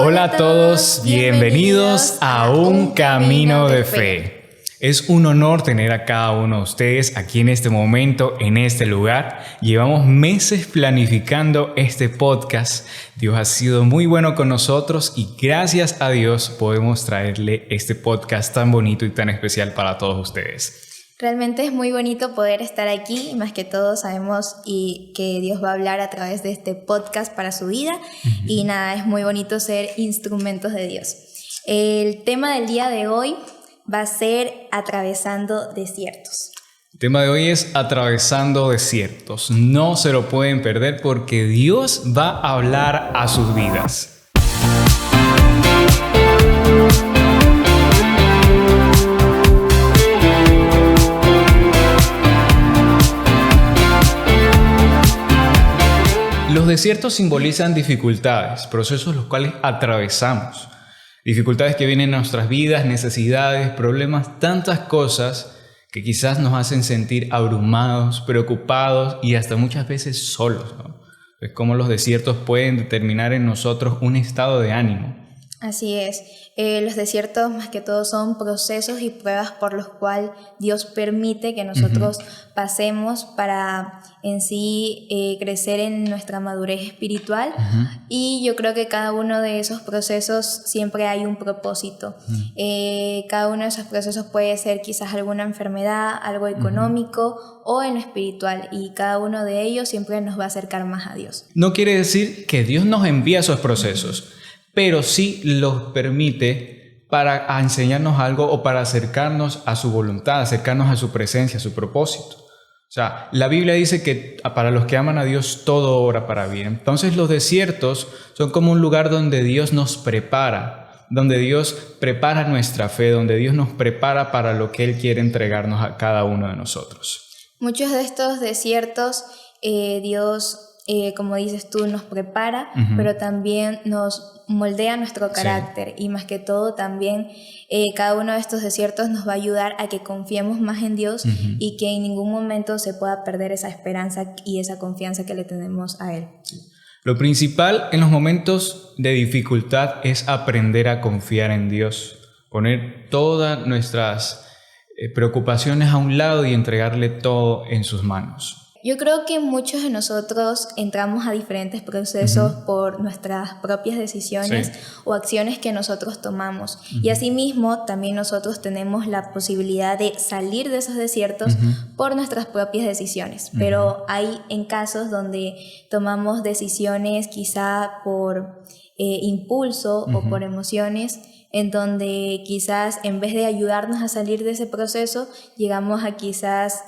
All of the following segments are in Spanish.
Hola a todos, bienvenidos a Un Camino de Fe. Es un honor tener a cada uno de ustedes aquí en este momento, en este lugar. Llevamos meses planificando este podcast. Dios ha sido muy bueno con nosotros y gracias a Dios podemos traerle este podcast tan bonito y tan especial para todos ustedes. Realmente es muy bonito poder estar aquí y más que todo sabemos que Dios va a hablar a través de este podcast para su vida y nada, es muy bonito ser instrumentos de Dios. El tema del día de hoy va a ser atravesando desiertos. El tema de hoy es atravesando desiertos. No se lo pueden perder porque Dios va a hablar a sus vidas. Los desiertos simbolizan dificultades, procesos los cuales atravesamos. Dificultades que vienen a nuestras vidas, necesidades, problemas, tantas cosas que quizás nos hacen sentir abrumados, preocupados y hasta muchas veces solos, ¿no? Es como los desiertos pueden determinar en nosotros un estado de ánimo. Así es. Los desiertos más que todo son procesos y pruebas por los cuales Dios permite que nosotros pasemos para en sí crecer en nuestra madurez espiritual y yo creo que cada uno de esos procesos siempre hay un propósito. Cada uno de esos procesos puede ser quizás alguna enfermedad, algo económico o en lo espiritual y cada uno de ellos siempre nos va a acercar más a Dios. No quiere decir que Dios nos envía esos procesos, pero sí los permite para enseñarnos algo o para acercarnos a su voluntad, acercarnos a su presencia, a su propósito. O sea, la Biblia dice que para los que aman a Dios todo obra para bien. Entonces los desiertos son como un lugar donde Dios nos prepara, donde Dios prepara nuestra fe, donde Dios nos prepara para lo que Él quiere entregarnos a cada uno de nosotros. Muchos de estos desiertos, Dios, como dices tú, nos prepara, pero también nos moldea nuestro carácter y más que todo también cada uno de estos desiertos nos va a ayudar a que confiemos más en Dios y que en ningún momento se pueda perder esa esperanza y esa confianza que le tenemos a Él. Sí. Lo principal en los momentos de dificultad es aprender a confiar en Dios, poner todas nuestras preocupaciones a un lado y entregarle todo en sus manos. Yo creo que muchos de nosotros entramos a diferentes procesos por nuestras propias decisiones o acciones que nosotros tomamos. Y asimismo, también nosotros tenemos la posibilidad de salir de esos desiertos por nuestras propias decisiones. Pero hay en casos donde tomamos decisiones quizá por impulso o por emociones, en donde quizás en vez de ayudarnos a salir de ese proceso, llegamos a quizás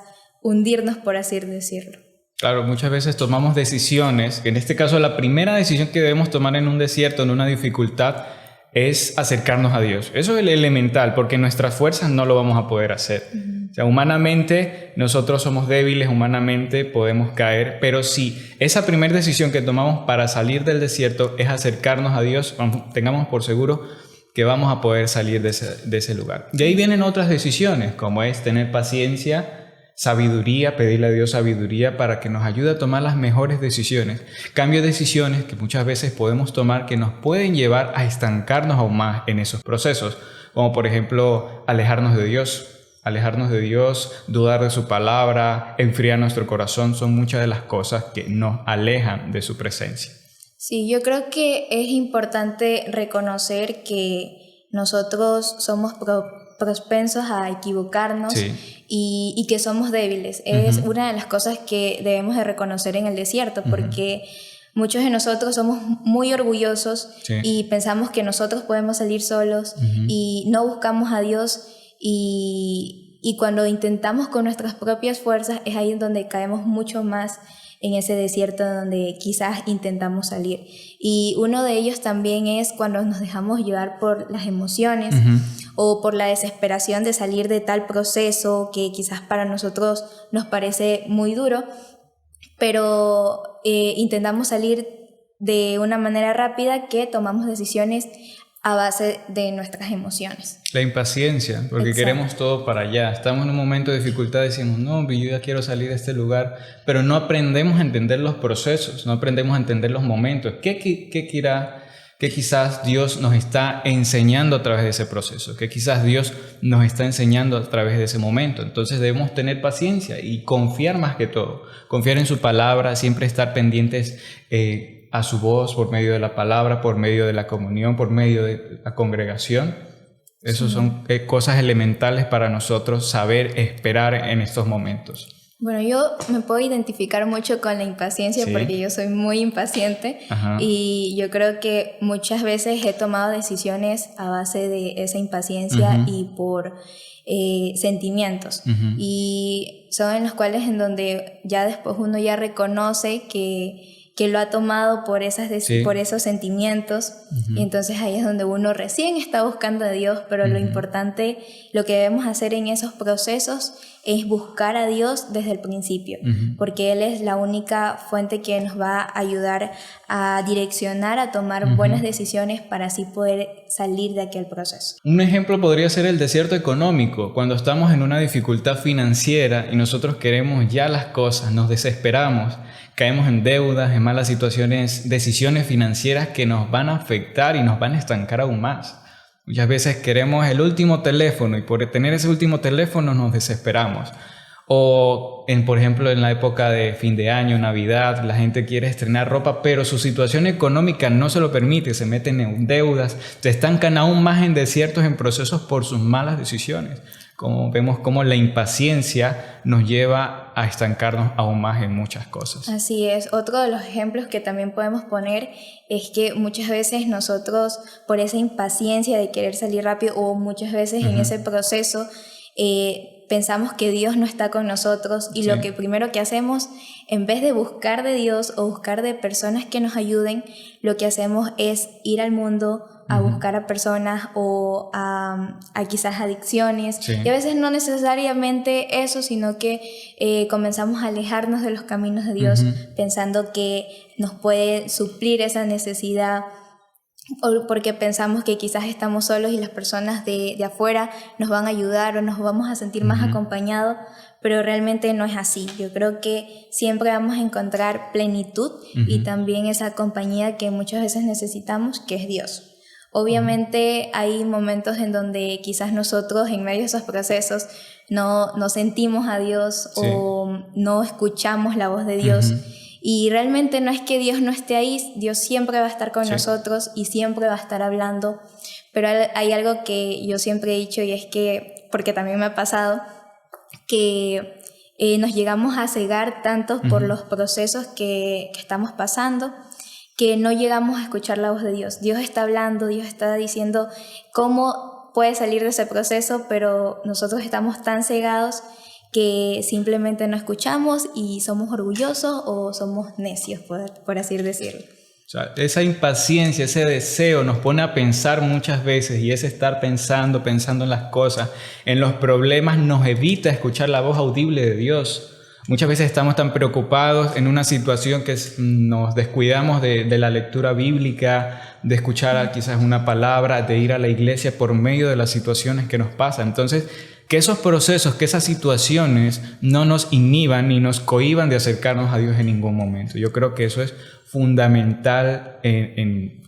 hundirnos, por así decirlo. Claro, muchas veces tomamos decisiones, en este caso la primera decisión que debemos tomar en un desierto, en una dificultad, es acercarnos a Dios. Eso es el elemental, porque en nuestras fuerzas no lo vamos a poder hacer. O sea, humanamente nosotros somos débiles, humanamente podemos caer, pero si esa primera decisión que tomamos para salir del desierto es acercarnos a Dios, tengamos por seguro que vamos a poder salir de ese lugar. De ahí vienen otras decisiones, como es tener paciencia, sabiduría, pedirle a Dios sabiduría para que nos ayude a tomar las mejores decisiones. Cambio de decisiones que muchas veces podemos tomar que nos pueden llevar a estancarnos aún más en esos procesos, como por ejemplo alejarnos de Dios, dudar de su palabra, enfriar nuestro corazón, son muchas de las cosas que nos alejan de su presencia. Sí, yo creo que es importante reconocer que nosotros somos propensos a equivocarnos y que somos débiles. Es una de las cosas que debemos de reconocer en el desierto porque muchos de nosotros somos muy orgullosos y pensamos que nosotros podemos salir solos y no buscamos a Dios y cuando intentamos con nuestras propias fuerzas es ahí donde caemos mucho más en ese desierto donde quizás intentamos salir. Y uno de ellos también es cuando nos dejamos llevar por las emociones o por la desesperación de salir de tal proceso que quizás para nosotros nos parece muy duro, pero intentamos salir de una manera rápida que tomamos decisiones a base de nuestras emociones. La impaciencia, porque queremos todo para allá. Estamos en un momento de dificultad, decimos, no, yo ya quiero salir de este lugar, pero no aprendemos a entender los procesos, no aprendemos a entender los momentos. ¿Qué que quizás Dios nos está enseñando a través de ese proceso, que quizás Dios nos está enseñando a través de ese momento. Entonces debemos tener paciencia y confiar más que todo, confiar en su palabra, siempre estar pendientes a su voz por medio de la palabra, por medio de la comunión, por medio de la congregación. Esas son cosas elementales para nosotros saber esperar en estos momentos. Bueno, yo me puedo identificar mucho con la impaciencia porque yo soy muy impaciente. Ajá. Y yo creo que muchas veces he tomado decisiones a base de esa impaciencia y por sentimientos. Y son en los cuales en donde ya después uno ya reconoce que lo ha tomado por por esos sentimientos, y entonces ahí es donde uno recién está buscando a Dios, pero lo importante, lo que debemos hacer en esos procesos es buscar a Dios desde el principio, porque Él es la única fuente que nos va a ayudar a direccionar, a tomar buenas decisiones para así poder salir de aquel proceso. Un ejemplo podría ser el desierto económico, cuando estamos en una dificultad financiera y nosotros queremos ya las cosas, nos desesperamos, caemos en deudas, en malas situaciones, decisiones financieras que nos van a afectar y nos van a estancar aún más. Muchas veces queremos el último teléfono y por tener ese último teléfono nos desesperamos. O, por ejemplo, en la época de fin de año, Navidad, la gente quiere estrenar ropa, pero su situación económica no se lo permite, se meten en deudas, se estancan aún más en desiertos, en procesos por sus malas decisiones. Como vemos cómo la impaciencia nos lleva a estancarnos aún más en muchas cosas. Así es. Otro de los ejemplos que también podemos poner es que muchas veces nosotros, por esa impaciencia de querer salir rápido, o muchas veces en ese proceso, pensamos que Dios no está con nosotros y lo que primero que hacemos, en vez de buscar de Dios o buscar de personas que nos ayuden, lo que hacemos es ir al mundo a buscar a personas o a quizás adicciones, y a veces no necesariamente eso, sino que comenzamos a alejarnos de los caminos de Dios, pensando que nos puede suplir esa necesidad, o porque pensamos que quizás estamos solos y las personas de afuera nos van a ayudar o nos vamos a sentir más acompañados, pero realmente no es así. Yo creo que siempre vamos a encontrar plenitud y también esa compañía que muchas veces necesitamos, que es Dios. Obviamente hay momentos en donde quizás nosotros en medio de esos procesos no sentimos a Dios o no escuchamos la voz de Dios. Y realmente no es que Dios no esté ahí, Dios siempre va a estar con nosotros y siempre va a estar hablando. Pero hay algo que yo siempre he dicho, y es que, porque también me ha pasado, que nos llegamos a cegar tanto por los procesos que estamos pasando, que no llegamos a escuchar la voz de Dios. Dios está hablando, Dios está diciendo cómo puede salir de ese proceso, pero nosotros estamos tan cegados que simplemente no escuchamos y somos orgullosos o somos necios, por así decirlo. O sea, esa impaciencia, ese deseo nos pone a pensar muchas veces, y ese estar pensando en las cosas, en los problemas, nos evita escuchar la voz audible de Dios. Muchas veces estamos tan preocupados en una situación que nos descuidamos de la lectura bíblica, de escuchar quizás una palabra, de ir a la iglesia por medio de las situaciones que nos pasan. Entonces, que esos procesos, que esas situaciones no nos inhiban ni nos cohíban de acercarnos a Dios en ningún momento. Yo creo que eso es fundamental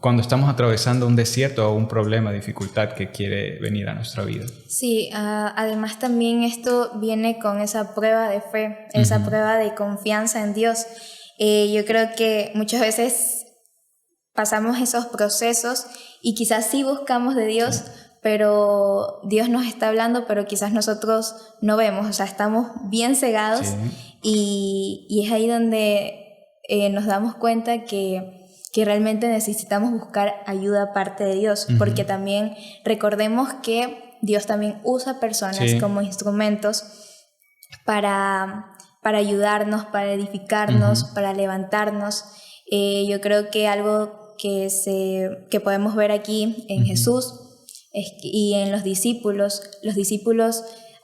cuando estamos atravesando un desierto o un problema, dificultad que quiere venir a nuestra vida. Sí, además también esto viene con esa prueba de fe, esa prueba de confianza en Dios. Yo creo que muchas veces pasamos esos procesos y quizás sí buscamos de Dios, pero Dios nos está hablando, pero quizás nosotros no vemos, o sea, estamos bien cegados y es ahí donde nos damos cuenta que realmente necesitamos buscar ayuda aparte de Dios, porque también recordemos que Dios también usa personas como instrumentos para ayudarnos, para edificarnos, para levantarnos. Yo creo que algo que podemos ver aquí en Jesús y en los discípulos,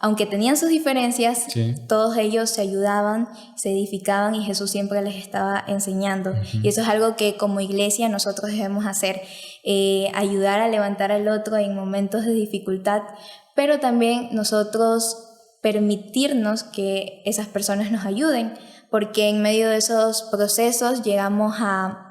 aunque tenían sus diferencias, todos ellos se ayudaban, se edificaban y Jesús siempre les estaba enseñando. Y eso es algo que como iglesia nosotros debemos hacer, ayudar a levantar al otro en momentos de dificultad, pero también nosotros permitirnos que esas personas nos ayuden, porque en medio de esos procesos llegamos a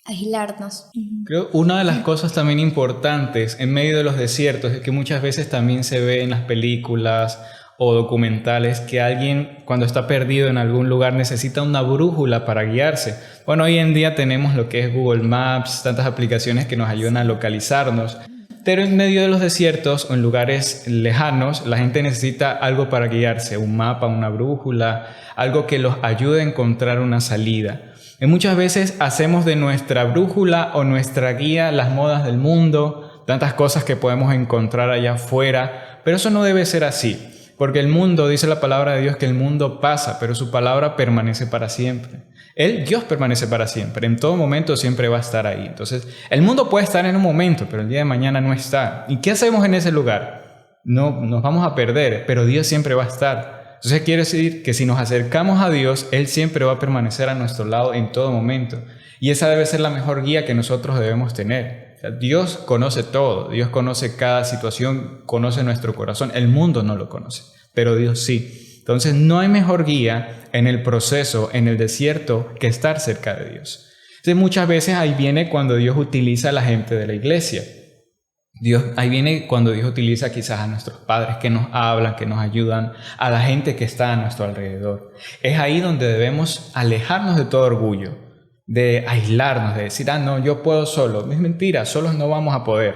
aislarnos. Creo una de las cosas también importantes en medio de los desiertos es que muchas veces también se ve en las películas o documentales que alguien cuando está perdido en algún lugar necesita una brújula para guiarse. Bueno, hoy en día tenemos lo que es Google Maps, tantas aplicaciones que nos ayudan a localizarnos, pero en medio de los desiertos o en lugares lejanos la gente necesita algo para guiarse, un mapa, una brújula, algo que los ayude a encontrar una salida. Y muchas veces hacemos de nuestra brújula o nuestra guía las modas del mundo, tantas cosas que podemos encontrar allá afuera, pero eso no debe ser así. Porque el mundo, dice la palabra de Dios, que el mundo pasa, pero su palabra permanece para siempre. Dios permanece para siempre, en todo momento siempre va a estar ahí. Entonces, el mundo puede estar en un momento, pero el día de mañana no está. ¿Y qué hacemos en ese lugar? No, nos vamos a perder, pero Dios siempre va a estar. Entonces quiere decir que si nos acercamos a Dios, Él siempre va a permanecer a nuestro lado en todo momento. Y esa debe ser la mejor guía que nosotros debemos tener. Dios conoce todo, Dios conoce cada situación, conoce nuestro corazón. El mundo no lo conoce, pero Dios sí. Entonces no hay mejor guía en el proceso, en el desierto, que estar cerca de Dios. Entonces muchas veces ahí viene cuando Dios utiliza a la gente de la iglesia. Ahí viene cuando Dios utiliza quizás a nuestros padres que nos hablan, que nos ayudan, a la gente que está a nuestro alrededor. Es ahí donde debemos alejarnos de todo orgullo, de aislarnos, de decir, no, yo puedo solo. Es mentira, solos no vamos a poder.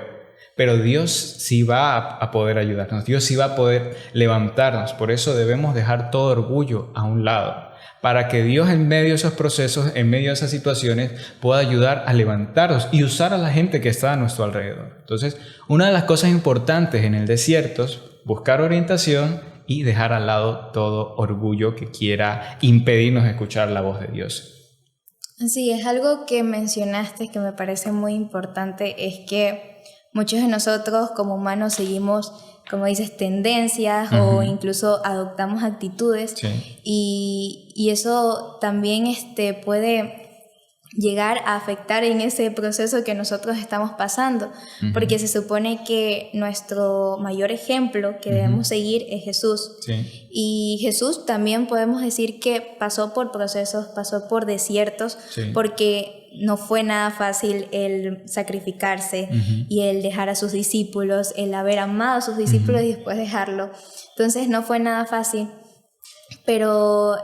Pero Dios sí va a poder ayudarnos, Dios sí va a poder levantarnos. Por eso debemos dejar todo orgullo a un lado, para que Dios en medio de esos procesos, en medio de esas situaciones, pueda ayudar a levantarnos y usar a la gente que está a nuestro alrededor. Entonces, una de las cosas importantes en el desierto es buscar orientación y dejar al lado todo orgullo que quiera impedirnos escuchar la voz de Dios. Sí, es algo que mencionaste que me parece muy importante, es que muchos de nosotros como humanos seguimos, como dices, tendencias o incluso adoptamos actitudes y eso también puede llegar a afectar en ese proceso que nosotros estamos pasando, porque se supone que nuestro mayor ejemplo que debemos seguir es Jesús. Y Jesús también podemos decir que pasó por procesos, pasó por desiertos, porque no fue nada fácil el sacrificarse y el dejar a sus discípulos, el haber amado a sus discípulos y después dejarlo. Entonces no fue nada fácil. Pero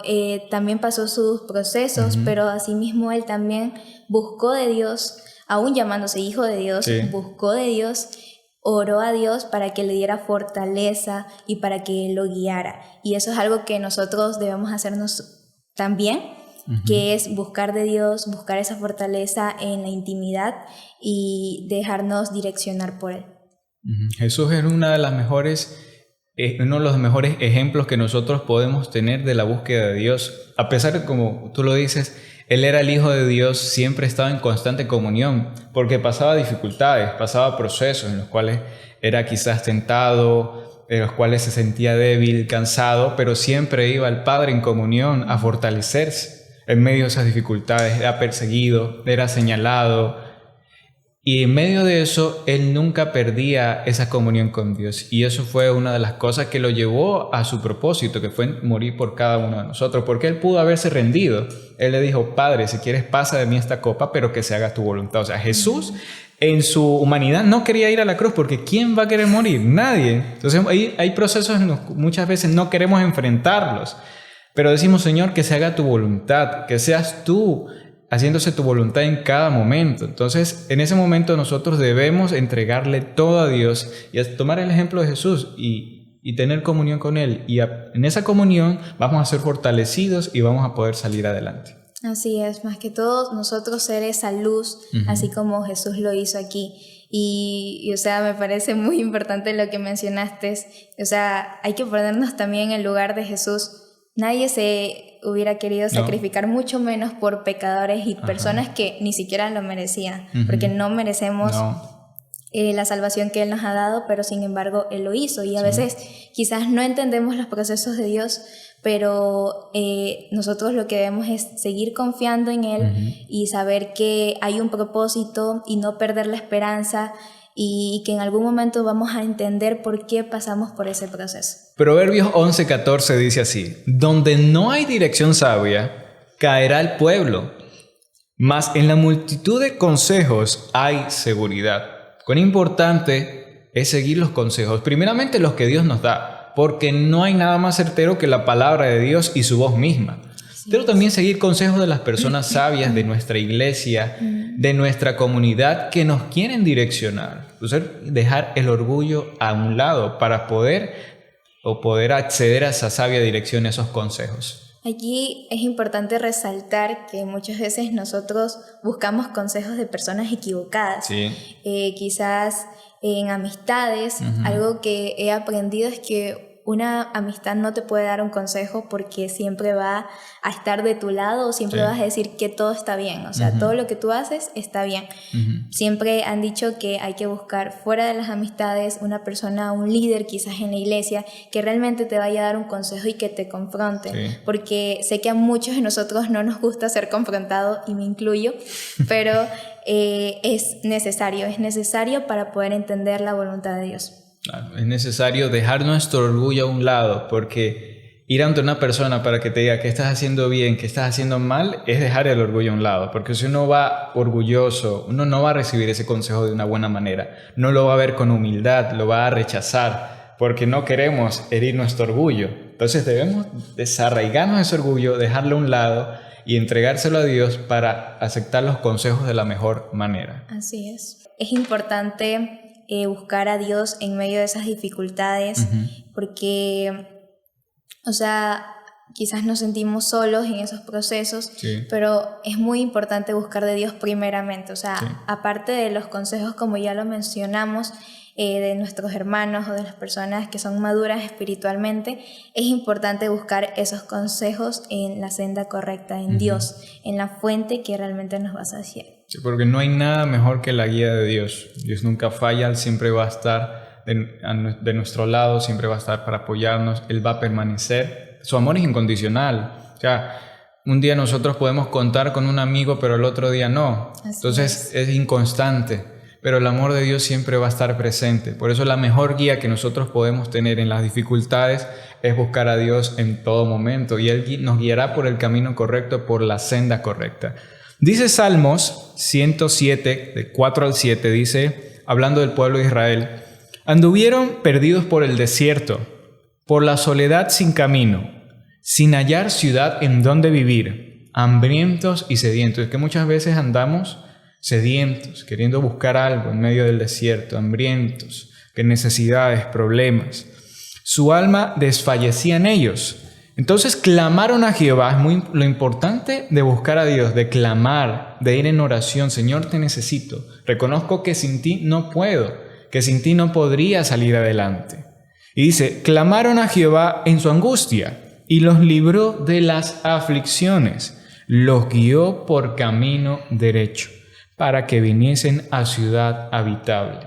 también pasó sus procesos, pero asimismo él también buscó de Dios, aún llamándose hijo de Dios, buscó de Dios, oró a Dios para que le diera fortaleza y para que él lo guiara. Y eso es algo que nosotros debemos hacernos también, que es buscar de Dios, buscar esa fortaleza en la intimidad y dejarnos direccionar por él. Jesús es uno de los mejores ejemplos que nosotros podemos tener de la búsqueda de Dios. A pesar de, como tú lo dices, Él era el Hijo de Dios, siempre estaba en constante comunión, porque pasaba dificultades, pasaba procesos en los cuales era quizás tentado, en los cuales se sentía débil, cansado, pero siempre iba al Padre en comunión a fortalecerse en medio de esas dificultades. Era perseguido, era señalado, y en medio de eso, Él nunca perdía esa comunión con Dios. Y eso fue una de las cosas que lo llevó a su propósito, que fue morir por cada uno de nosotros. Porque Él pudo haberse rendido. Él le dijo, Padre, si quieres pasa de mí esta copa, pero que se haga tu voluntad. O sea, Jesús en su humanidad no quería ir a la cruz, porque ¿quién va a querer morir? Nadie. Entonces hay procesos en los que muchas veces no queremos enfrentarlos. Pero decimos, Señor, que se haga tu voluntad, que seas tú haciéndose tu voluntad en cada momento. Entonces, en ese momento nosotros debemos entregarle todo a Dios y tomar el ejemplo de Jesús y tener comunión con Él. Y en esa comunión vamos a ser fortalecidos y vamos a poder salir adelante. Así es, más que todo nosotros ser esa luz, así como Jesús lo hizo aquí. Y o sea, me parece muy importante lo que mencionaste. O sea, hay que ponernos también en el lugar de Jesús. Nadie se hubiera querido sacrificar, mucho menos por pecadores y personas que ni siquiera lo merecían, porque no merecemos la salvación que Él nos ha dado, pero sin embargo Él lo hizo. Y a veces quizás no entendemos los procesos de Dios, pero nosotros lo que debemos es seguir confiando en Él y saber que hay un propósito y no perder la esperanza, y que en algún momento vamos a entender por qué pasamos por ese proceso. Proverbios 11:14 dice así: donde no hay dirección sabia, caerá el pueblo, Mas en la multitud de consejos hay seguridad. Cuán importante es seguir los consejos, primeramente los que Dios nos da, porque no hay nada más certero que la palabra de Dios y su voz misma. Pero también seguir consejos de las personas sabias de nuestra iglesia, de nuestra comunidad, que nos quieren direccionar. Entonces, dejar el orgullo a un lado para poder acceder a esa sabia dirección, a esos consejos. Aquí es importante resaltar que muchas veces nosotros buscamos consejos de personas equivocadas. Sí. Quizás en amistades, algo que he aprendido es que una amistad no te puede dar un consejo porque siempre va a estar de tu lado o siempre vas a decir que todo está bien. O sea, todo lo que tú haces está bien. Siempre han dicho que hay que buscar fuera de las amistades una persona, un líder quizás en la iglesia, que realmente te vaya a dar un consejo y que te confronte. Porque sé que a muchos de nosotros no nos gusta ser confrontados, y me incluyo, pero es necesario para poder entender la voluntad de Dios. Claro, es necesario dejar nuestro orgullo a un lado, porque ir ante una persona para que te diga que estás haciendo bien, que estás haciendo mal, es dejar el orgullo a un lado. Porque si uno va orgulloso, uno no va a recibir ese consejo de una buena manera. No lo va a ver con humildad, lo va a rechazar, porque no queremos herir nuestro orgullo. Entonces debemos desarraigarnos ese orgullo, dejarlo a un lado y entregárselo a Dios para aceptar los consejos de la mejor manera. Así es. Es importante buscar a Dios en medio de esas dificultades, porque, o sea, quizás nos sentimos solos en esos procesos, pero es muy importante buscar de Dios primeramente. O sea, aparte de los consejos, como ya lo mencionamos, de nuestros hermanos o de las personas que son maduras espiritualmente, es importante buscar esos consejos en la senda correcta, en Dios, en la fuente que realmente nos va a saciar. Sí, porque no hay nada mejor que la guía de Dios. Dios nunca falla, Él siempre va a estar de nuestro lado, siempre va a estar para apoyarnos, Él va a permanecer. Su amor es incondicional. O sea, un día nosotros podemos contar con un amigo, pero el otro día no. Entonces es inconstante, pero el amor de Dios siempre va a estar presente. Por eso la mejor guía que nosotros podemos tener en las dificultades es buscar a Dios en todo momento, y Él nos guiará por el camino correcto, por la senda correcta. Dice Salmos 107, de 4 al 7, dice, hablando del pueblo de Israel: anduvieron perdidos por el desierto, por la soledad sin camino, sin hallar ciudad en donde vivir, hambrientos y sedientos. Es que muchas veces andamos sedientos, queriendo buscar algo en medio del desierto, hambrientos, que necesidades, problemas. Su alma desfallecía en ellos. Entonces clamaron a Jehová. Es lo importante de buscar a Dios, de clamar, de ir en oración. Señor, te necesito. Reconozco que sin ti no puedo, que sin ti no podría salir adelante. Y dice, clamaron a Jehová en su angustia y los libró de las aflicciones. Los guió por camino derecho para que viniesen a ciudad habitable.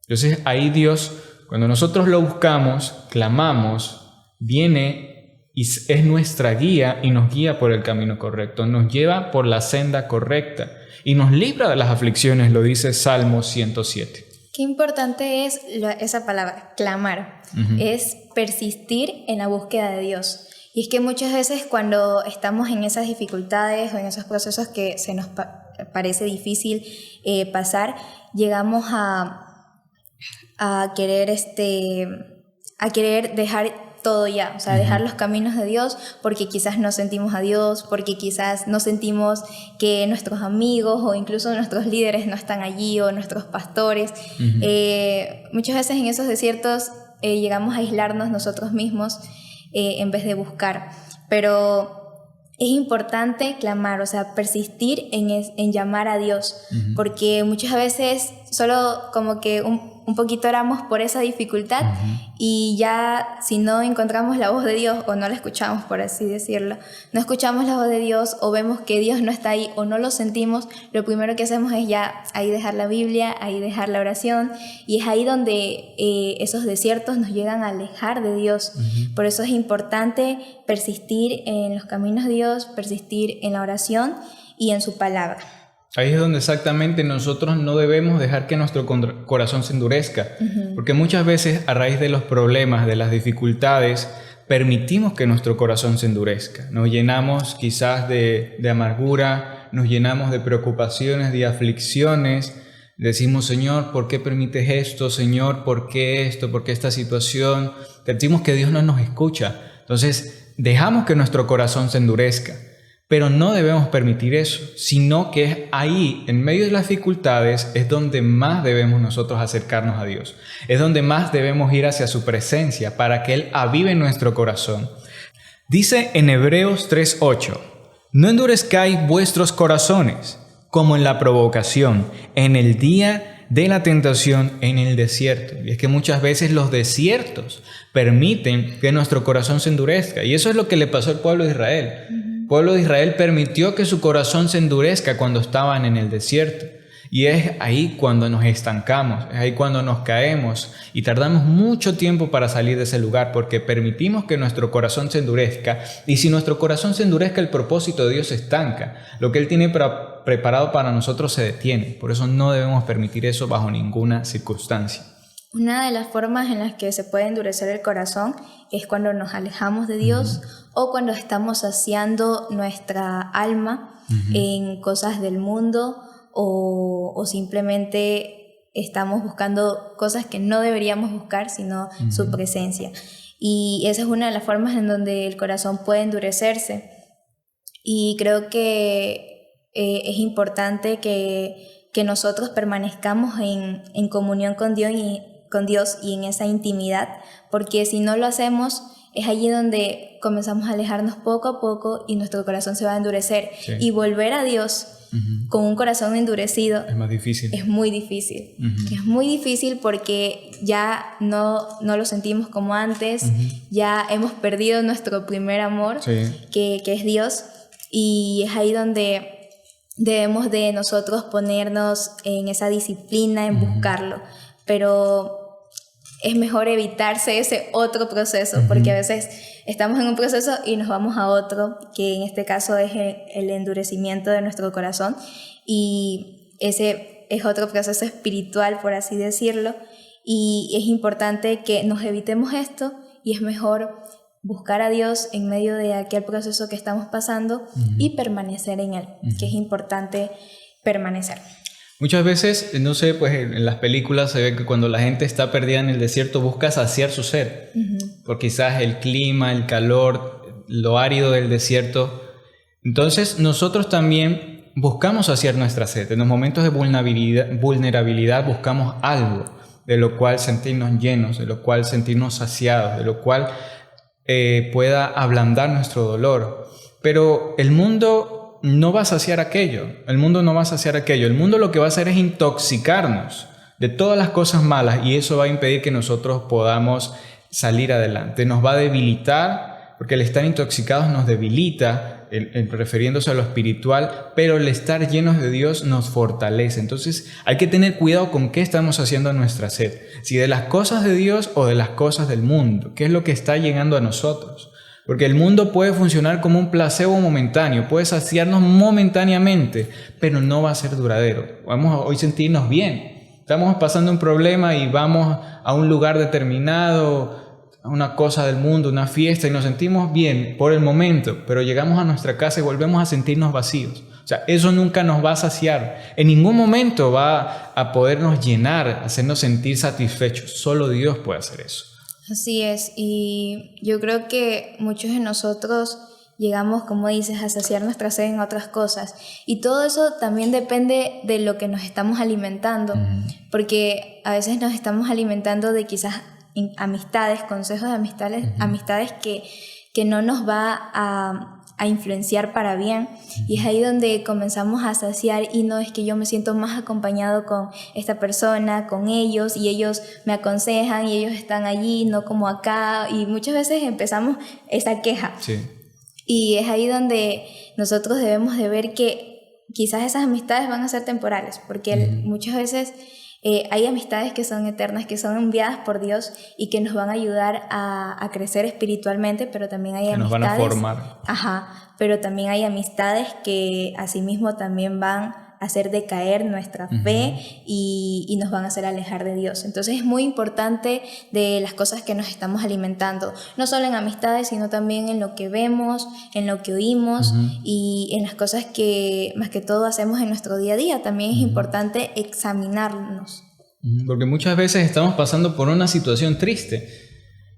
Entonces ahí Dios, cuando nosotros lo buscamos, clamamos, viene y es nuestra guía y nos guía por el camino correcto, nos lleva por la senda correcta y nos libra de las aflicciones, lo dice Salmo 107. Qué importante es esa palabra, clamar. Es persistir en la búsqueda de Dios. Y es que muchas veces cuando estamos en esas dificultades o en esos procesos que se nos parece difícil pasar, llegamos a querer dejar todo ya, o sea, dejar los caminos de Dios porque quizás no sentimos a Dios, porque quizás no sentimos que nuestros amigos o incluso nuestros líderes no están allí, o nuestros pastores. Muchas veces en esos desiertos llegamos a aislarnos nosotros mismos en vez de buscar, pero es importante clamar, o sea, persistir en llamar a Dios, porque muchas veces solo como que un poquito oramos por esa dificultad y ya si no encontramos la voz de Dios o no la escuchamos, por así decirlo, no escuchamos la voz de Dios o vemos que Dios no está ahí o no lo sentimos, lo primero que hacemos es ya ahí dejar la Biblia, ahí dejar la oración, y es ahí donde esos desiertos nos llegan a alejar de Dios. Por eso es importante persistir en los caminos de Dios, persistir en la oración y en su palabra. Ahí es donde exactamente nosotros no debemos dejar que nuestro corazón se endurezca, porque muchas veces a raíz de los problemas, de las dificultades, permitimos que nuestro corazón se endurezca. Nos llenamos quizás de amargura, nos llenamos de preocupaciones, de aflicciones. Decimos, Señor, ¿por qué permites esto? Señor, ¿por qué esto? ¿Por qué esta situación? Sentimos que Dios no nos escucha. Entonces, dejamos que nuestro corazón se endurezca. Pero no debemos permitir eso, sino que es ahí, en medio de las dificultades, es donde más debemos nosotros acercarnos a Dios. Es donde más debemos ir hacia su presencia para que Él avive nuestro corazón. Dice en Hebreos 3:8, no endurezcáis vuestros corazones, como en la provocación, en el día de la tentación en el desierto. Y es que muchas veces los desiertos permiten que nuestro corazón se endurezca. Y eso es lo que le pasó al pueblo de Israel. El pueblo de Israel permitió que su corazón se endurezca cuando estaban en el desierto. Y es ahí cuando nos estancamos, es ahí cuando nos caemos y tardamos mucho tiempo para salir de ese lugar porque permitimos que nuestro corazón se endurezca. Y si nuestro corazón se endurezca, el propósito de Dios se estanca. Lo que Él tiene preparado para nosotros se detiene. Por eso no debemos permitir eso bajo ninguna circunstancia. Una de las formas en las que se puede endurecer el corazón es cuando nos alejamos de Dios o cuando estamos saciando nuestra alma en cosas del mundo o simplemente estamos buscando cosas que no deberíamos buscar, sino su presencia. Y esa es una de las formas en donde el corazón puede endurecerse. Y creo que es importante que nosotros permanezcamos en comunión con Dios y en esa intimidad, porque si no lo hacemos, es allí donde comenzamos a alejarnos poco a poco y nuestro corazón se va a endurecer. Sí. Y volver a Dios con un corazón endurecido es más difícil. Es muy difícil. Es muy difícil porque ya no lo sentimos como antes, ya hemos perdido nuestro primer amor, sí, que es Dios, y es ahí donde debemos de nosotros ponernos en esa disciplina, en buscarlo. Pero es mejor evitarse ese otro proceso, porque a veces estamos en un proceso y nos vamos a otro, que en este caso es el endurecimiento de nuestro corazón, y ese es otro proceso espiritual, por así decirlo, y es importante que nos evitemos esto, y es mejor buscar a Dios en medio de aquel proceso que estamos pasando y permanecer en Él, que es importante permanecer. Muchas veces, no sé, pues en las películas se ve que cuando la gente está perdida en el desierto busca saciar su sed, por quizás el clima, el calor, lo árido del desierto. Entonces nosotros también buscamos saciar nuestra sed. En los momentos de vulnerabilidad buscamos algo de lo cual sentirnos llenos, de lo cual sentirnos saciados, de lo cual pueda ablandar nuestro dolor. Pero el mundo no va a saciar aquello. El mundo no va a saciar aquello. El mundo lo que va a hacer es intoxicarnos de todas las cosas malas, y eso va a impedir que nosotros podamos salir adelante. Nos va a debilitar, porque el estar intoxicados nos debilita, refiriéndose a lo espiritual, pero el estar llenos de Dios nos fortalece. Entonces hay que tener cuidado con qué estamos haciendo nuestra sed. Si de las cosas de Dios o de las cosas del mundo. ¿Qué es lo que está llegando a nosotros? Porque el mundo puede funcionar como un placebo momentáneo, puede saciarnos momentáneamente, pero no va a ser duradero. Vamos a hoy sentirnos bien. Estamos pasando un problema y vamos a un lugar determinado, a una cosa del mundo, una fiesta, y nos sentimos bien por el momento, pero llegamos a nuestra casa y volvemos a sentirnos vacíos. O sea, eso nunca nos va a saciar. En ningún momento va a podernos llenar, hacernos sentir satisfechos. Solo Dios puede hacer eso. Así es, y yo creo que muchos de nosotros llegamos, como dices, a saciar nuestra sed en otras cosas, y todo eso también depende de lo que nos estamos alimentando, porque a veces nos estamos alimentando de quizás amistades, consejos de amistades que no nos va a influenciar para bien, y es ahí donde comenzamos a saciar, y no es que yo me siento más acompañado con esta persona, con ellos, y ellos me aconsejan y ellos están allí, no como acá, y muchas veces empezamos esa queja. Sí. Y es ahí donde nosotros debemos de ver que quizás esas amistades van a ser temporales, porque muchas veces hay amistades que son eternas, que son enviadas por Dios y que nos van a ayudar a crecer espiritualmente, pero también hay amistades nos van a formar. Pero también hay amistades que asimismo también van hacer decaer nuestra fe y nos van a hacer alejar de Dios. Entonces es muy importante de las cosas que nos estamos alimentando, no solo en amistades, sino también en lo que vemos, en lo que oímos y en las cosas que más que todo hacemos en nuestro día a día. También es importante examinarnos. Porque muchas veces estamos pasando por una situación triste.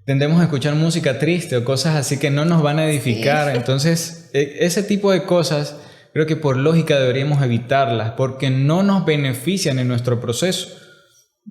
Tendemos a escuchar música triste o cosas así que no nos van a edificar. Sí. Entonces, ese tipo de cosas creo que por lógica deberíamos evitarlas porque no nos benefician en nuestro proceso.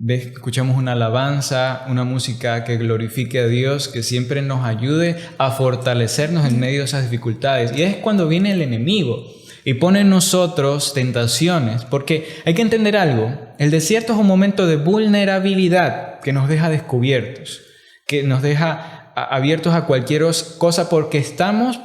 Escuchamos una alabanza, una música que glorifique a Dios, que siempre nos ayude a fortalecernos en medio de esas dificultades. Y es cuando viene el enemigo y pone en nosotros tentaciones, porque hay que entender algo. El desierto es un momento de vulnerabilidad que nos deja descubiertos, que nos deja abiertos a cualquier cosa porque estamos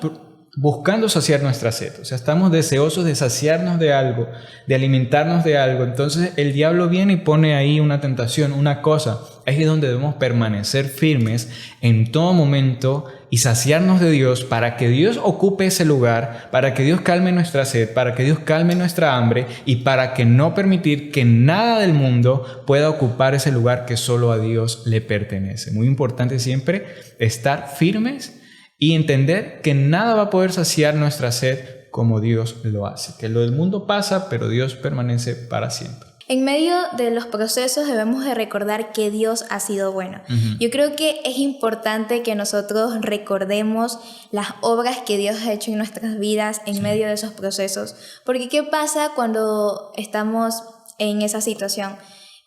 buscando saciar nuestra sed. O sea, estamos deseosos de saciarnos de algo, de alimentarnos de algo. Entonces el diablo viene y pone ahí una tentación, una cosa. Ahí es donde debemos permanecer firmes en todo momento y saciarnos de Dios para que Dios ocupe ese lugar, para que Dios calme nuestra sed, para que Dios calme nuestra hambre y para que no permitir que nada del mundo pueda ocupar ese lugar que solo a Dios le pertenece. Muy importante siempre estar firmes y entender que nada va a poder saciar nuestra sed como Dios lo hace. Que lo del mundo pasa, pero Dios permanece para siempre. En medio de los procesos debemos de recordar que Dios ha sido bueno. Yo creo que es importante que nosotros recordemos las obras que Dios ha hecho en nuestras vidas en medio de esos procesos. Porque ¿qué pasa cuando estamos en esa situación?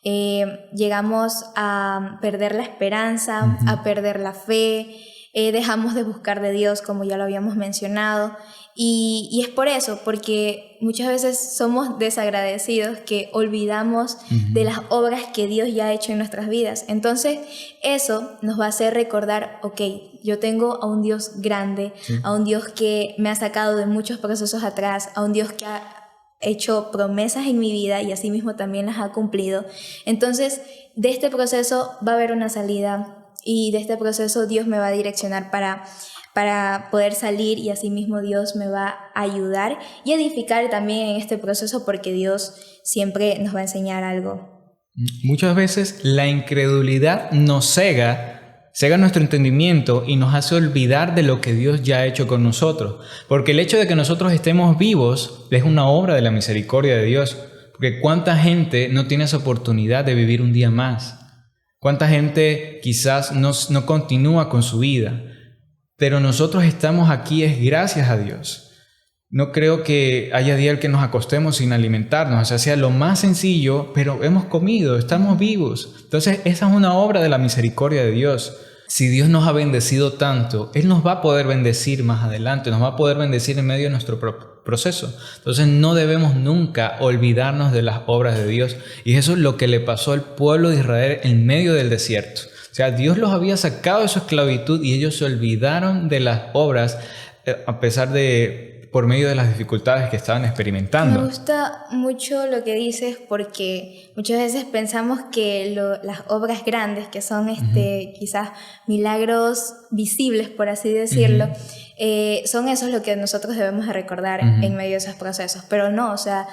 Llegamos a perder la esperanza, a perder la fe, dejamos de buscar de Dios, como ya lo habíamos mencionado, y es por eso, porque muchas veces somos desagradecidos que olvidamos de las obras que Dios ya ha hecho en nuestras vidas. Entonces eso nos va a hacer recordar, ok, yo tengo a un Dios grande, a un Dios que me ha sacado de muchos procesos atrás, a un Dios que ha hecho promesas en mi vida y así mismo también las ha cumplido. Entonces de este proceso va a haber una salida. Y de este proceso Dios me va a direccionar para poder salir y asimismo Dios me va a ayudar y edificar también en este proceso porque Dios siempre nos va a enseñar algo. Muchas veces la incredulidad nos cega nuestro entendimiento y nos hace olvidar de lo que Dios ya ha hecho con nosotros. Porque el hecho de que nosotros estemos vivos es una obra de la misericordia de Dios. Porque ¿cuánta gente no tiene esa oportunidad de vivir un día más? ¿Cuánta gente quizás no continúa con su vida? Pero nosotros estamos aquí es gracias a Dios. No creo que haya día en que nos acostemos sin alimentarnos. O sea, sea lo más sencillo, pero hemos comido, estamos vivos. Entonces, esa es una obra de la misericordia de Dios. Si Dios nos ha bendecido tanto, Él nos va a poder bendecir más adelante, nos va a poder bendecir en medio de nuestro proceso. Entonces no debemos nunca olvidarnos de las obras de Dios. Y eso es lo que le pasó al pueblo de Israel en medio del desierto. O sea, Dios los había sacado de su esclavitud y ellos se olvidaron de las obras a pesar de por medio de las dificultades que estaban experimentando. Me gusta mucho lo que dices porque muchas veces pensamos que las obras grandes, que son quizás milagros visibles, por así decirlo, son esos lo que nosotros debemos de recordar en medio de esos procesos. Pero no, o sea,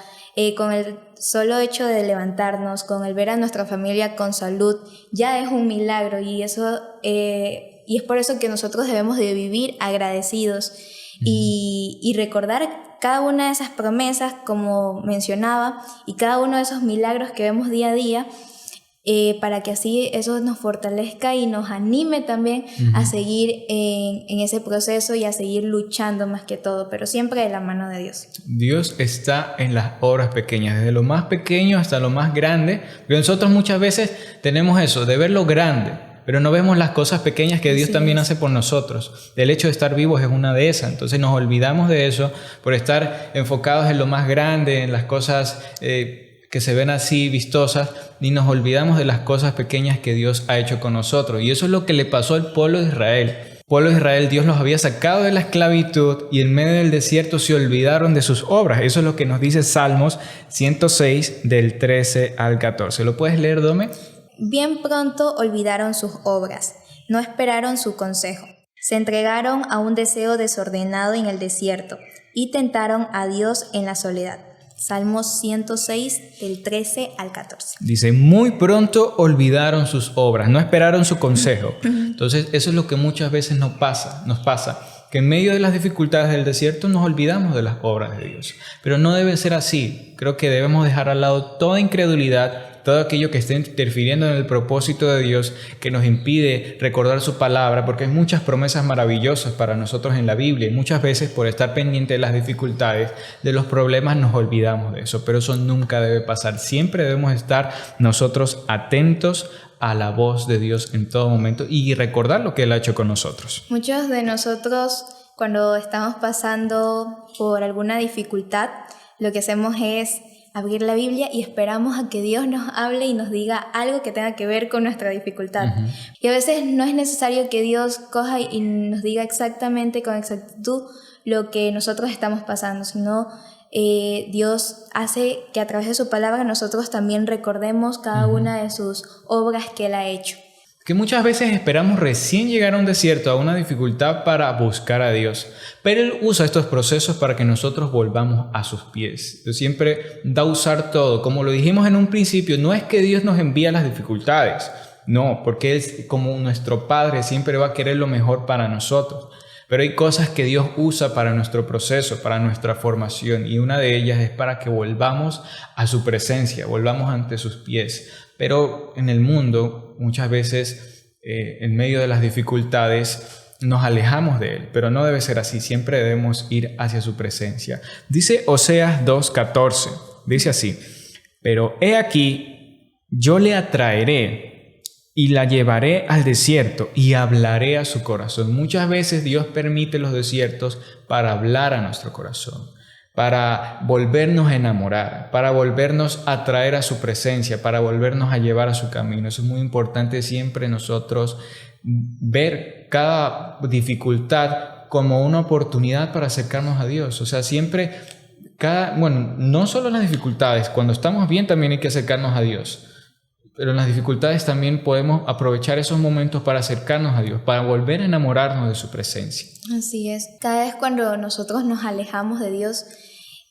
con el solo hecho de levantarnos, con el ver a nuestra familia con salud, ya es un milagro y eso y es por eso que nosotros debemos de vivir agradecidos. Y recordar cada una de esas promesas, como mencionaba, y cada uno de esos milagros que vemos día a día, para que así eso nos fortalezca y nos anime también a seguir en ese proceso y a seguir luchando más que todo, pero siempre de la mano de Dios. Dios está en las obras pequeñas, desde lo más pequeño hasta lo más grande, pero nosotros muchas veces tenemos eso, de ver lo grande, pero no vemos las cosas pequeñas que Dios también hace por nosotros. El hecho de estar vivos es una de esas. Entonces nos olvidamos de eso por estar enfocados en lo más grande, en las cosas que se ven así vistosas, y nos olvidamos de las cosas pequeñas que Dios ha hecho con nosotros. Y eso es lo que le pasó al pueblo de Israel. El pueblo de Israel, Dios los había sacado de la esclavitud y en medio del desierto se olvidaron de sus obras. Eso es lo que nos dice Salmos 106 del 13 al 14. ¿Lo puedes leer, Dome? Bien pronto olvidaron sus obras, no esperaron su consejo. Se entregaron a un deseo desordenado en el desierto y tentaron a Dios en la soledad. Salmos 106, del 13 al 14. Dice, muy pronto olvidaron sus obras, no esperaron su consejo. Entonces, eso es lo que muchas veces nos pasa, que en medio de las dificultades del desierto nos olvidamos de las obras de Dios. Pero no debe ser así. Creo que debemos dejar al lado toda incredulidad, todo aquello que esté interfiriendo en el propósito de Dios, que nos impide recordar su palabra, porque hay muchas promesas maravillosas para nosotros en la Biblia, y muchas veces por estar pendiente de las dificultades, de los problemas, nos olvidamos de eso, pero eso nunca debe pasar. Siempre debemos estar nosotros atentos a la voz de Dios en todo momento y recordar lo que Él ha hecho con nosotros. Muchos de nosotros, cuando estamos pasando por alguna dificultad, lo que hacemos es abrir la Biblia y esperamos a que Dios nos hable y nos diga algo que tenga que ver con nuestra dificultad. Y a veces no es necesario que Dios coja y nos diga exactamente con exactitud lo que nosotros estamos pasando, sino Dios hace que a través de su palabra nosotros también recordemos cada una de sus obras que Él ha hecho. Que muchas veces esperamos recién llegar a un desierto, a una dificultad para buscar a Dios. Pero Él usa estos procesos para que nosotros volvamos a sus pies. Dios siempre da a usar todo. Como lo dijimos en un principio, no es que Dios nos envía las dificultades. No, porque Él, como nuestro Padre, siempre va a querer lo mejor para nosotros. Pero hay cosas que Dios usa para nuestro proceso, para nuestra formación. Y una de ellas es para que volvamos a su presencia, volvamos ante sus pies. Pero en el mundo, muchas veces, en medio de las dificultades, nos alejamos de Él. Pero no debe ser así, siempre debemos ir hacia su presencia. Dice Oseas 2:14, dice así, pero he aquí, yo le atraeré y la llevaré al desierto y hablaré a su corazón. Muchas veces Dios permite los desiertos para hablar a nuestro corazón, para volvernos a enamorar, para volvernos a traer a su presencia, para volvernos a llevar a su camino. Eso es muy importante siempre nosotros ver cada dificultad como una oportunidad para acercarnos a Dios. O sea, siempre, no solo las dificultades, cuando estamos bien también hay que acercarnos a Dios. Pero en las dificultades también podemos aprovechar esos momentos para acercarnos a Dios, para volver a enamorarnos de su presencia. Así es. Cada vez cuando nosotros nos alejamos de Dios,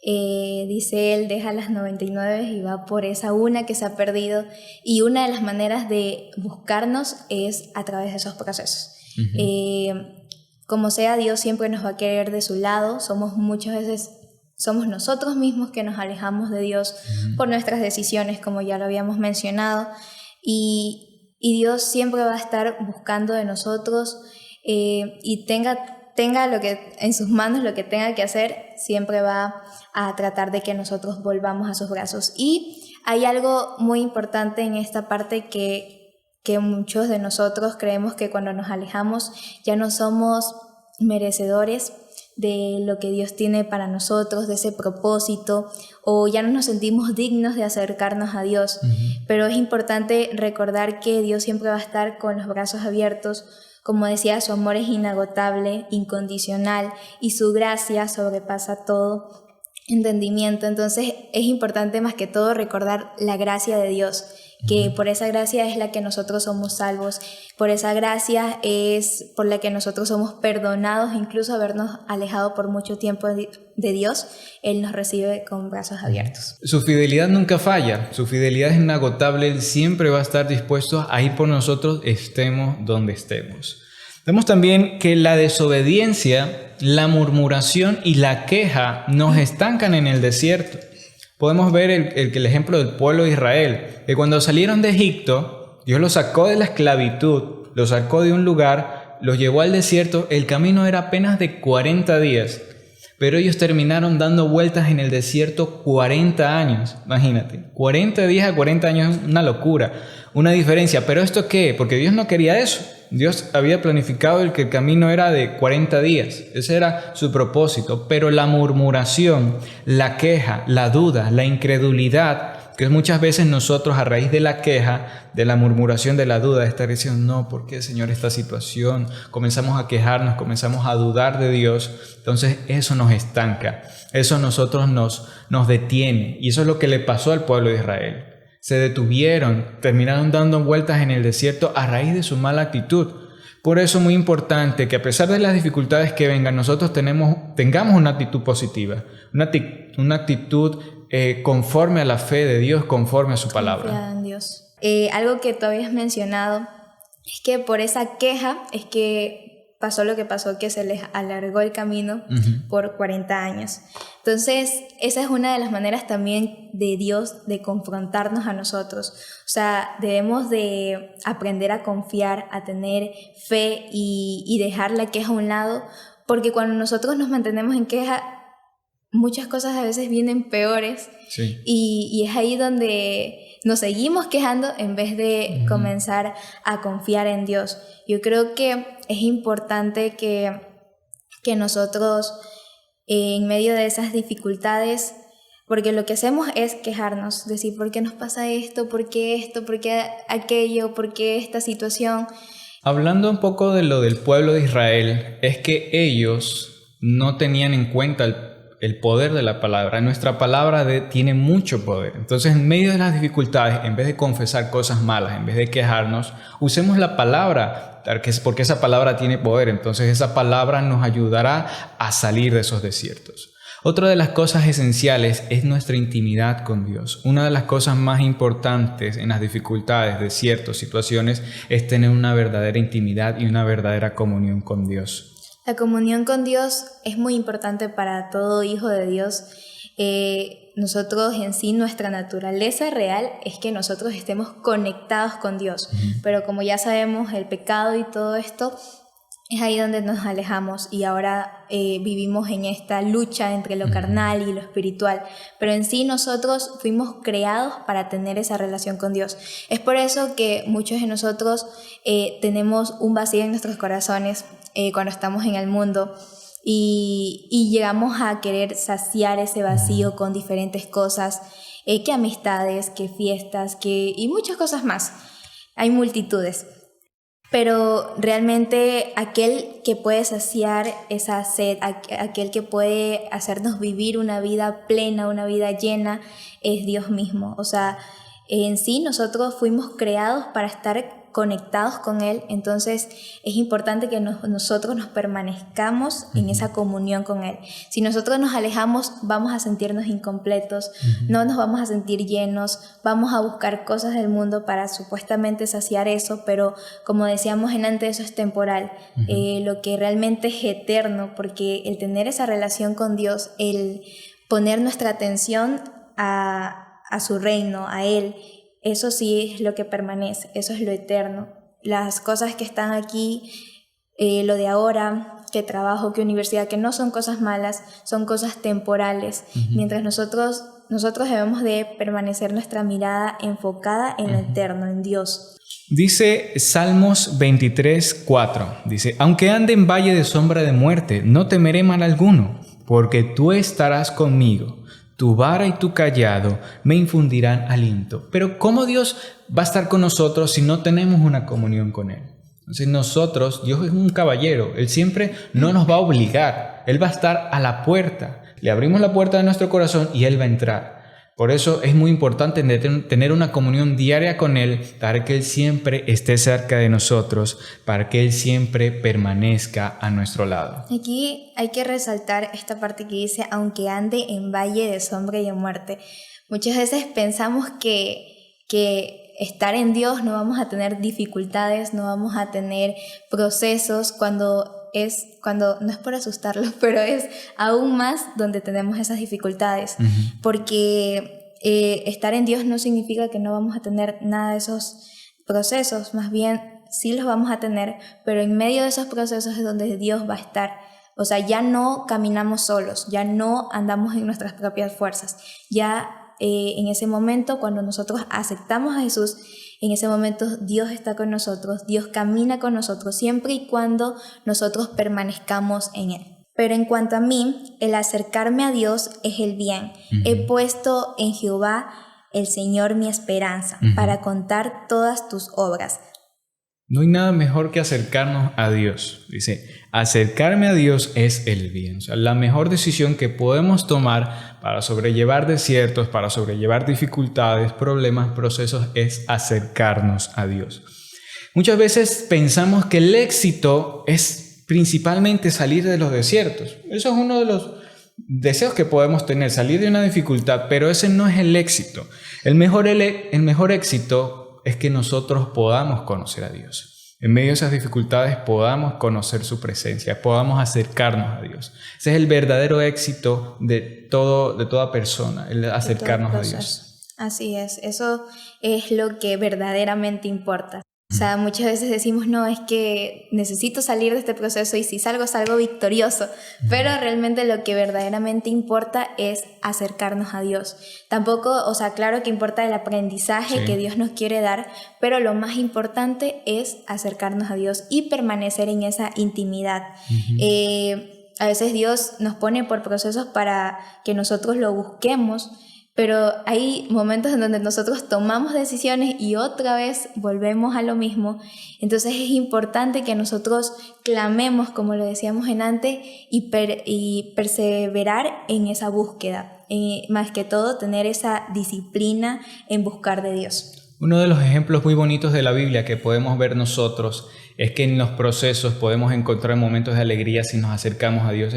dice Él, deja las 99 y va por esa una que se ha perdido. Y una de las maneras de buscarnos es a través de esos procesos. Como sea, Dios siempre nos va a querer de su lado. Somos nosotros mismos que nos alejamos de Dios por nuestras decisiones, como ya lo habíamos mencionado, y Dios siempre va a estar buscando de nosotros y tenga lo que en sus manos, lo que tenga que hacer, siempre va a tratar de que nosotros volvamos a sus brazos. Y hay algo muy importante en esta parte que muchos de nosotros creemos que cuando nos alejamos ya no somos merecedores de lo que Dios tiene para nosotros, de ese propósito, o ya no nos sentimos dignos de acercarnos a Dios. Pero es importante recordar que Dios siempre va a estar con los brazos abiertos. Como decía, su amor es inagotable, incondicional, y su gracia sobrepasa todo entendimiento. Entonces es importante más que todo recordar la gracia de Dios, que por esa gracia es la que nosotros somos salvos, por esa gracia es por la que nosotros somos perdonados, incluso habernos alejado por mucho tiempo de Dios, Él nos recibe con brazos abiertos. Su fidelidad nunca falla, su fidelidad es inagotable, Él siempre va a estar dispuesto a ir por nosotros, estemos donde estemos. Vemos también que la desobediencia, la murmuración y la queja nos estancan en el desierto. Podemos ver el ejemplo del pueblo de Israel, que cuando salieron de Egipto, Dios los sacó de la esclavitud, los sacó de un lugar, los llevó al desierto. El camino era apenas de 40 días, pero ellos terminaron dando vueltas en el desierto 40 años. Imagínate, 40 días a 40 años es una locura, una diferencia. ¿Pero esto qué? Porque Dios no quería eso. Dios había planificado que el camino era de 40 días. Ese era su propósito. Pero la murmuración, la queja, la duda, la incredulidad, que muchas veces nosotros a raíz de la queja, de la murmuración, de la duda, de estar diciendo, no, ¿por qué, Señor, esta situación? Comenzamos a quejarnos, comenzamos a dudar de Dios. Entonces eso nos estanca, eso a nosotros nos detiene. Y eso es lo que le pasó al pueblo de Israel. Se detuvieron, terminaron dando vueltas en el desierto a raíz de su mala actitud. Por eso es muy importante que a pesar de las dificultades que vengan, nosotros tengamos una actitud positiva, una actitud conforme a la fe de Dios, conforme a su palabra. Confiada en Dios. Algo que tú habías mencionado es que por esa queja es que pasó lo que pasó, que se les alargó el camino por 40 años. Entonces, esa es una de las maneras también de Dios de confrontarnos a nosotros. O sea, debemos de aprender a confiar, a tener fe y dejar la queja a un lado, porque cuando nosotros nos mantenemos en queja, muchas cosas a veces vienen peores. Sí. Y es ahí donde nos seguimos quejando en vez de comenzar a confiar en Dios. Yo creo que es importante que nosotros, en medio de esas dificultades, porque lo que hacemos es quejarnos, decir ¿por qué nos pasa esto? ¿Por qué aquello? ¿Por qué esta situación? Hablando un poco de lo del pueblo de Israel, es que ellos no tenían en cuenta el poder de la palabra. Nuestra palabra tiene mucho poder. Entonces, en medio de las dificultades, en vez de confesar cosas malas, en vez de quejarnos, usemos la palabra, porque esa palabra tiene poder. Entonces, esa palabra nos ayudará a salir de esos desiertos. Otra de las cosas esenciales es nuestra intimidad con Dios. Una de las cosas más importantes en las dificultades, desiertos, situaciones, es tener una verdadera intimidad y una verdadera comunión con Dios. La comunión con Dios es muy importante para todo hijo de Dios. Nosotros en sí, nuestra naturaleza real es que nosotros estemos conectados con Dios. Pero como ya sabemos, el pecado y todo esto es ahí donde nos alejamos y ahora vivimos en esta lucha entre lo carnal y lo espiritual. Pero en sí nosotros fuimos creados para tener esa relación con Dios. Es por eso que muchos de nosotros tenemos un vacío en nuestros corazones cuando estamos en el mundo y llegamos a querer saciar ese vacío con diferentes cosas, que amistades, que fiestas, y muchas cosas más. Hay multitudes. Pero realmente aquel que puede saciar esa sed, aquel que puede hacernos vivir una vida plena, una vida llena, es Dios mismo. O sea, en sí nosotros fuimos creados para estar conectados con Él, entonces es importante que nosotros nos permanezcamos en esa comunión con Él. Si nosotros nos alejamos, vamos a sentirnos incompletos, no nos vamos a sentir llenos, vamos a buscar cosas del mundo para supuestamente saciar eso, pero como decíamos antes, eso es temporal. Lo que realmente es eterno, porque el tener esa relación con Dios, el poner nuestra atención a su reino, a Él, eso sí es lo que permanece, eso es lo eterno. Las cosas que están aquí, lo de ahora, que trabajo, que universidad, que no son cosas malas, son cosas temporales. Mientras nosotros debemos de permanecer nuestra mirada enfocada en lo eterno, en Dios. Dice Salmos 23:4, dice: aunque ande en valle de sombra de muerte, no temeré mal alguno, porque tú estarás conmigo. Tu vara y tu cayado me infundirán aliento. Pero ¿cómo Dios va a estar con nosotros si no tenemos una comunión con Él? Entonces Dios es un caballero. Él siempre no nos va a obligar. Él va a estar a la puerta. Le abrimos la puerta de nuestro corazón y Él va a entrar. Por eso es muy importante tener una comunión diaria con Él, para que Él siempre esté cerca de nosotros, para que Él siempre permanezca a nuestro lado. Aquí hay que resaltar esta parte que dice, aunque ande en valle de sombra y de muerte. Muchas veces pensamos que estar en Dios no vamos a tener dificultades, no vamos a tener procesos, cuando no es por asustarlos, pero es aún más donde tenemos esas dificultades, porque estar en Dios no significa que no vamos a tener nada de esos procesos, más bien sí los vamos a tener, pero en medio de esos procesos es donde Dios va a estar. O sea, ya no caminamos solos, ya no andamos en nuestras propias fuerzas, ya en ese momento cuando nosotros aceptamos a Jesús, en ese momento Dios está con nosotros, Dios camina con nosotros siempre y cuando nosotros permanezcamos en Él. Pero en cuanto a mí, el acercarme a Dios es el bien. He puesto en Jehová, el Señor, mi esperanza, para contar todas tus obras. No hay nada mejor que acercarnos a Dios. Dice, acercarme a Dios es el bien. O sea, la mejor decisión que podemos tomar para sobrellevar desiertos, para sobrellevar dificultades, problemas, procesos, es acercarnos a Dios. Muchas veces pensamos que el éxito es principalmente salir de los desiertos. Eso es uno deseos que podemos tener, salir de una dificultad, pero ese no es el éxito. El mejor éxito es que nosotros podamos conocer a Dios. En medio de esas dificultades podamos conocer su presencia, podamos acercarnos a Dios. Ese es el verdadero éxito de toda persona, el acercarnos a Dios. Así es, eso es lo que verdaderamente importa. O sea, muchas veces decimos, no, es que necesito salir de este proceso y si salgo victorioso. Pero realmente lo que verdaderamente importa es acercarnos a Dios. Tampoco, o sea, claro que importa el aprendizaje que Dios nos quiere dar, pero lo más importante es acercarnos a Dios y permanecer en esa intimidad. A veces Dios nos pone por procesos para que nosotros lo busquemos, pero hay momentos en donde nosotros tomamos decisiones y otra vez volvemos a lo mismo. Entonces es importante que nosotros clamemos, como lo decíamos antes, y perseverar en esa búsqueda. Más que todo, tener esa disciplina en buscar de Dios. Uno de los ejemplos muy bonitos de la Biblia que podemos ver nosotros es que en los procesos podemos encontrar momentos de alegría si nos acercamos a Dios.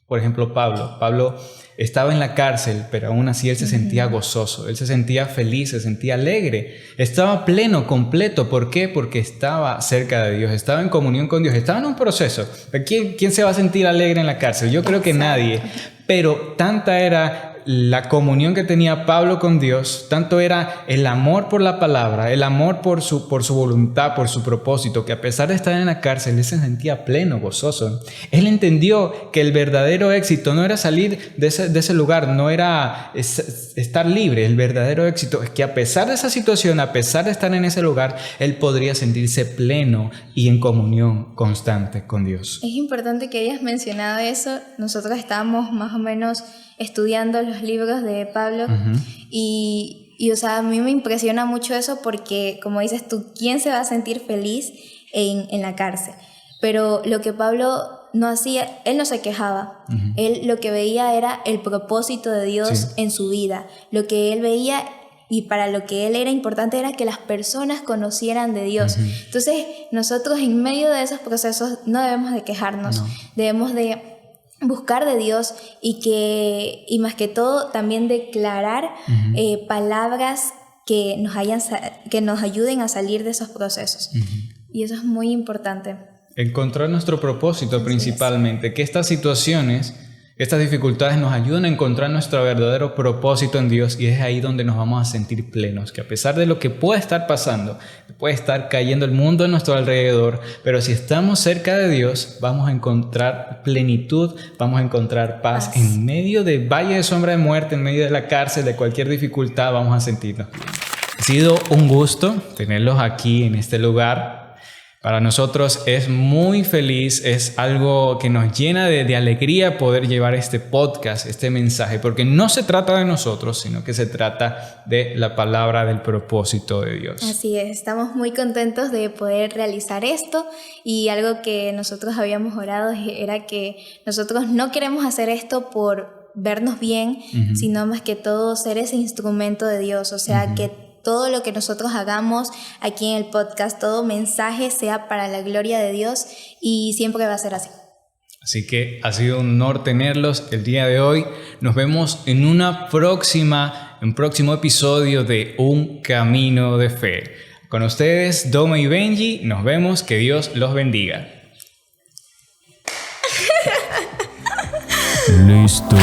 Por ejemplo, Pablo estaba en la cárcel, pero aún así él se sentía gozoso, él se sentía feliz, se sentía alegre, estaba pleno, completo. ¿Por qué? Porque estaba cerca de Dios, estaba en comunión con Dios, estaba en un proceso. ¿Quién se va a sentir alegre en la cárcel? Yo creo que nadie, pero tanta era la comunión que tenía Pablo con Dios, tanto era el amor por la palabra, el amor por su voluntad, por su propósito, que a pesar de estar en la cárcel, él se sentía pleno, gozoso. Él entendió que el verdadero éxito no era salir de ese lugar, no era estar libre. El verdadero éxito es que a pesar de esa situación, a pesar de estar en ese lugar, él podría sentirse pleno y en comunión constante con Dios. Es importante que hayas mencionado eso. Nosotros estábamos más o menos estudiando los libros de Pablo y o sea, a mí me impresiona mucho eso porque, como dices tú, ¿quién se va a sentir feliz en la cárcel? Pero lo que Pablo no hacía, él no se quejaba. Él lo que veía era el propósito de Dios en su vida. Lo que él veía y para lo que él era importante era que las personas conocieran de Dios. Entonces, nosotros en medio de esos procesos no debemos de quejarnos, debemos de buscar de Dios y más que todo también declarar palabras que nos ayuden a salir de esos procesos. Y eso es muy importante. Encontrar nuestro propósito principalmente, que estas situaciones, estas dificultades nos ayudan a encontrar nuestro verdadero propósito en Dios, y es ahí donde nos vamos a sentir plenos, que a pesar de lo que pueda estar pasando, puede estar cayendo el mundo a nuestro alrededor, pero si estamos cerca de Dios, vamos a encontrar plenitud, vamos a encontrar paz. En medio de valle de sombra de muerte, en medio de la cárcel, de cualquier dificultad, vamos a sentirnos bien. Ha sido un gusto tenerlos aquí en este lugar. Para nosotros es muy feliz, es algo que nos llena de alegría poder llevar este podcast, este mensaje, porque no se trata de nosotros, sino que se trata de la palabra del propósito de Dios. Así es, estamos muy contentos de poder realizar esto, y algo que nosotros habíamos orado era que nosotros no queremos hacer esto por vernos bien, sino más que todo ser ese instrumento de Dios, o sea, que todo lo que nosotros hagamos aquí en el podcast, todo mensaje sea para la gloria de Dios, y siempre va a ser así. Así que ha sido un honor tenerlos el día de hoy. Nos vemos en un próximo episodio de Un Camino de Fe. Con ustedes, Doma y Benji. Nos vemos. Que Dios los bendiga. Listo.